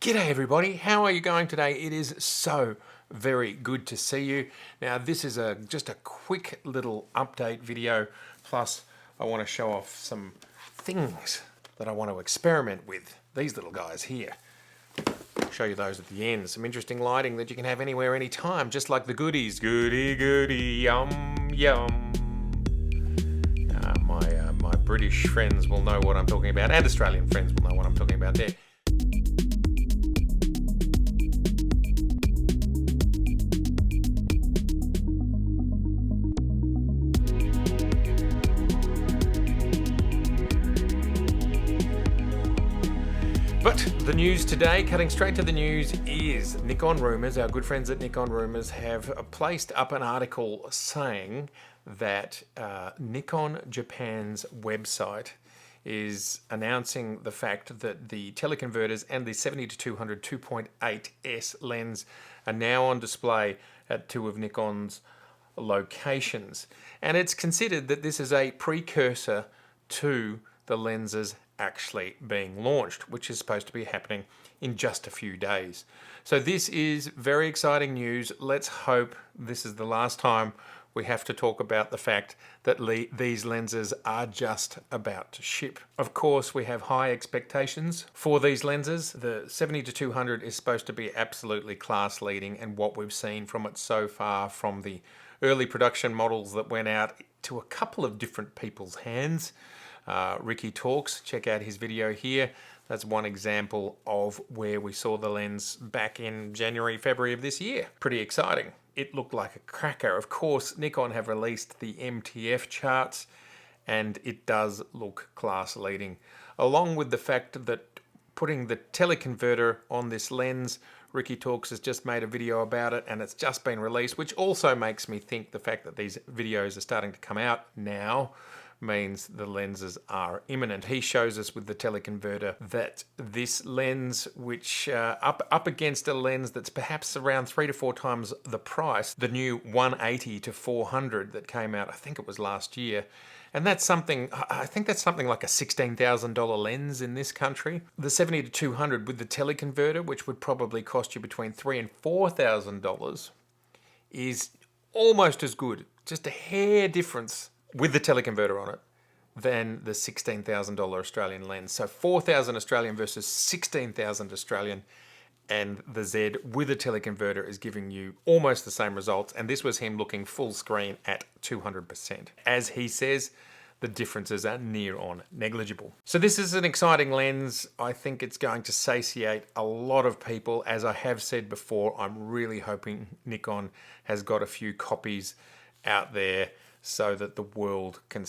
G'day everybody, how are you going today? It is so very good to see you. Now this is just a quick little update video, plus I want to show off some things that I want to experiment with. These little guys here. I'll show you those at the end. Some interesting lighting that you can have anywhere, anytime, just like the goodies. Goody, goody, yum, yum. My British friends will know what I'm talking about, and Australian friends will know what I'm talking about there. But the news today, cutting straight to the news, is Nikon Rumors. Our good friends at Nikon Rumors have placed up an article saying that Nikon Japan's website is announcing the fact that the teleconverters and the 70-200 2.8S lens are now on display at two of Nikon's locations. And it's considered that this is a precursor to the lenses actually being launched, which is supposed to be happening in just a few days. So this is very exciting news. Let's hope this is the last time we have to talk about the fact that these lenses are just about to ship. Of course, we have high expectations for these lenses. The 70-200 is supposed to be absolutely class leading, and what we've seen from it so far, from the early production models that went out to a couple of different people's hands. Ricky Talks, check out his video here. That's one example of where we saw the lens back in January, February of this year. Pretty exciting. It looked like a cracker. Of course, Nikon have released the MTF charts, and it does look class leading. Along with the fact that putting the teleconverter on this lens, Ricky Talks has just made a video about it, and it's just been released, which also makes me think the fact that these videos are starting to come out now means the lenses are imminent. He shows us with the teleconverter that this lens, which up against a lens that's perhaps around 3 to 4 times the price, the new 180 to 400 that came out, I think it was last year, and that's something, I think that's something like a $16,000 lens in this country. The 70-200 with the teleconverter, which would probably cost you between $3,000 and $4,000, is almost as good, just a hair difference with the teleconverter on it, than the $16,000 Australian lens. So 4,000 Australian versus 16,000 Australian, and the Z with a teleconverter is giving you almost the same results, and this was him looking full screen at 200%. As he says, the differences are near on negligible. So this is an exciting lens. I think it's going to satiate a lot of people. As I have said before, I'm really hoping Nikon has got a few copies out there so that the world can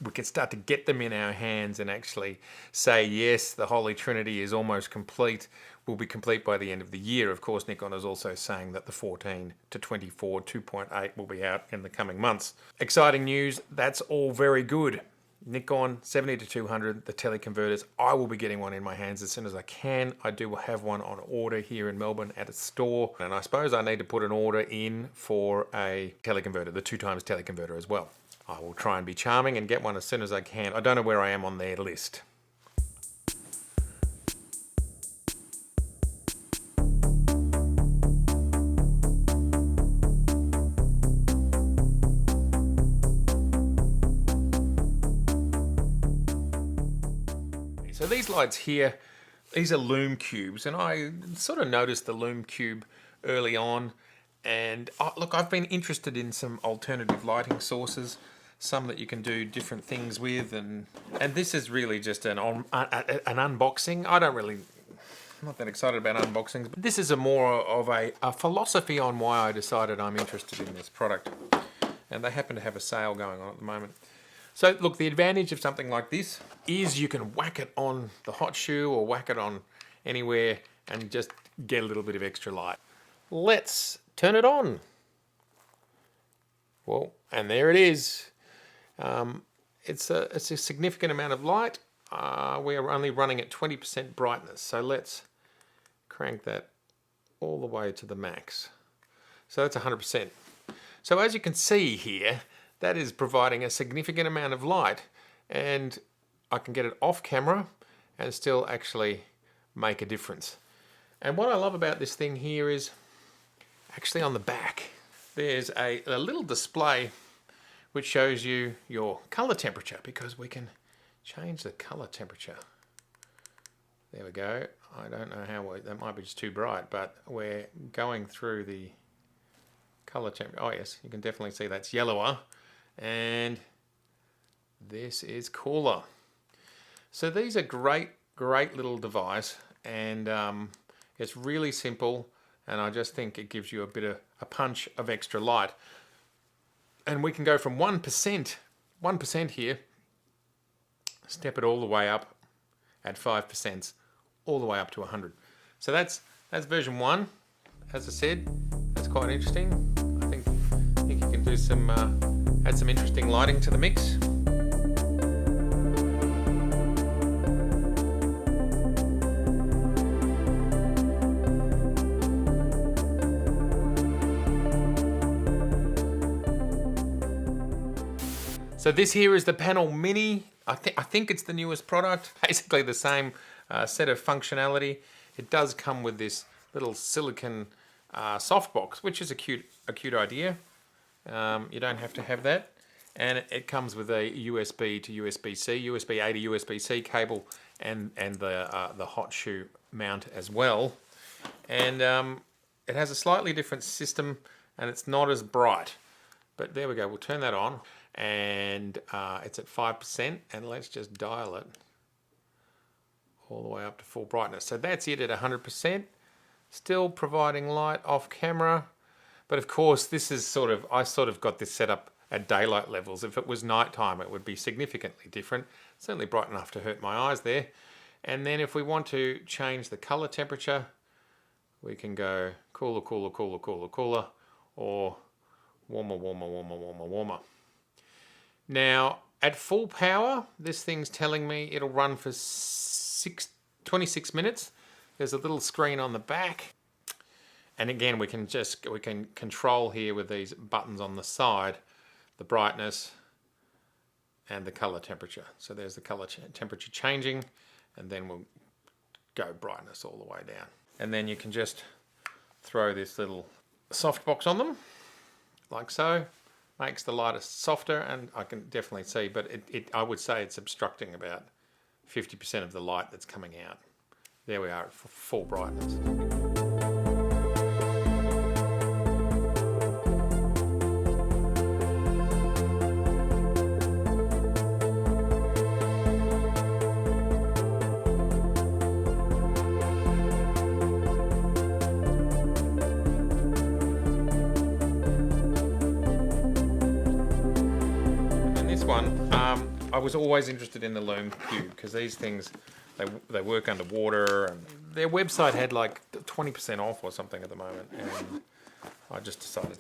we can start to get them in our hands and actually say, yes, the Holy Trinity is almost complete, will be complete by the end of the year. Of course, Nikon is also saying that the 14 to 24 2.8 will be out in the coming months. Exciting news, that's all very good. Nikon 70-200, the teleconverters, I will be getting one in my hands as soon as I can. I do have one on order here in Melbourne at a store, and I suppose I need to put an order in for a teleconverter, the 2x teleconverter as well. I will try and be charming and get one as soon as I can. I don't know where I am on their list. So these lights here, these are Lume cubes, and I sort of noticed the Lume cube early on, and look, I've been interested in some alternative lighting sources, some that you can do different things with, and this is really just an unboxing. I'm not that excited about unboxings, but this is more of a philosophy on why I decided I'm interested in this product, and they happen to have a sale going on at the moment. So look, the advantage of something like this is you can whack it on the hot shoe or whack it on anywhere and just get a little bit of extra light. Let's turn it on. Well, and there it is. It's a significant amount of light. We are only running at 20% brightness, so let's crank that all the way to the max. So that's 100%. So as you can see here, that is providing a significant amount of light, and I can get it off camera and still actually make a difference. And what I love about this thing here is actually on the back, there's a little display which shows you your color temperature, because we can change the color temperature. There we go. I don't know how, that might be just too bright, but we're going through the color temperature. Oh yes, you can definitely see that's yellower, and this is cooler. So these are great little device, and it's really simple, and I just think it gives you a punch of extra light. And we can go from 1% here, step it all the way up at 5%, all the way up to 100. So that's version 1. As I said, that's quite interesting. I think you can do some add some interesting lighting to the mix. So this here is the Panel Mini. I think it's the newest product. Basically the same set of functionality. It does come with this little silicon softbox, which is a cute idea. You don't have to have that, and it comes with a USB to USB-C, USB-A to USB-C cable, and the hot shoe mount as well. And it has a slightly different system, and it's not as bright. But there we go. We'll turn that on. And it's at 5%, and let's just dial it all the way up to full brightness. So that's it at 100%, still providing light off camera. But of course, this is I sort of got this set up at daylight levels. If it was nighttime, it would be significantly different. Certainly bright enough to hurt my eyes there. And then if we want to change the color temperature, we can go cooler, cooler, cooler, cooler, cooler, or warmer, warmer, warmer, warmer, warmer. Now, at full power, this thing's telling me it'll run for 26 minutes. There's a little screen on the back. And again, we can control here with these buttons on the side, the brightness and the color temperature. So there's the color temperature changing, and then we'll go brightness all the way down. And then you can just throw this little softbox on them, like so. Makes the light softer, and I can definitely see, but I would say it's obstructing about 50% of the light that's coming out. There we are at full brightness. I was always interested in the Lume Cube, because these things, they work underwater, and their website had like 20% off or something at the moment, and I just decided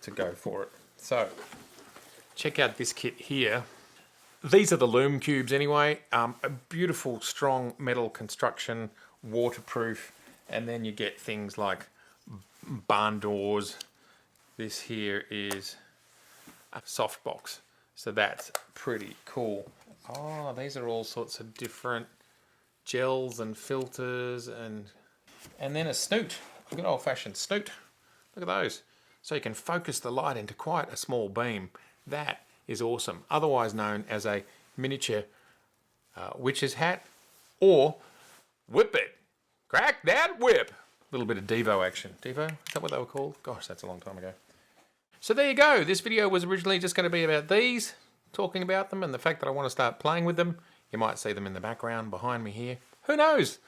to go for it. So check out this kit here. These are the Lume Cubes anyway. A beautiful strong metal construction, waterproof, and then you get things like barn doors. This here is a softbox. So that's pretty cool. Oh, these are all sorts of different gels and filters, and then a snoot, a good old-fashioned snoot. Look at those. So you can focus the light into quite a small beam. That is awesome. Otherwise known as a miniature witch's hat, or whip it. Crack that whip. A little bit of Devo action. Devo? Is that what they were called? Gosh, that's a long time ago. So there you go. This video was originally just going to be about these, talking about them and the fact that I want to start playing with them. You might see them in the background behind me here. Who knows?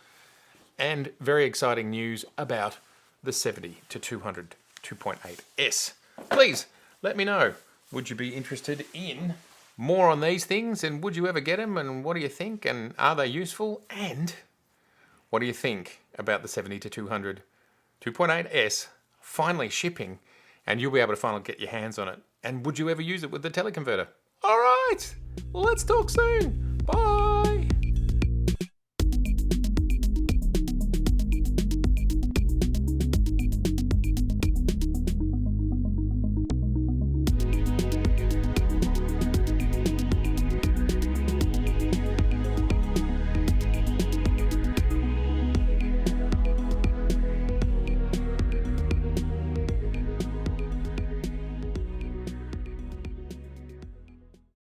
And very exciting news about the 70 to 200 2.8S. Please let me know. Would you be interested in more on these things, and would you ever get them, and what do you think, and are they useful? And what do you think about the 70 to 200 2.8S finally shipping? And you'll be able to finally get your hands on it. And would you ever use it with the teleconverter? All right, let's talk soon. Bye.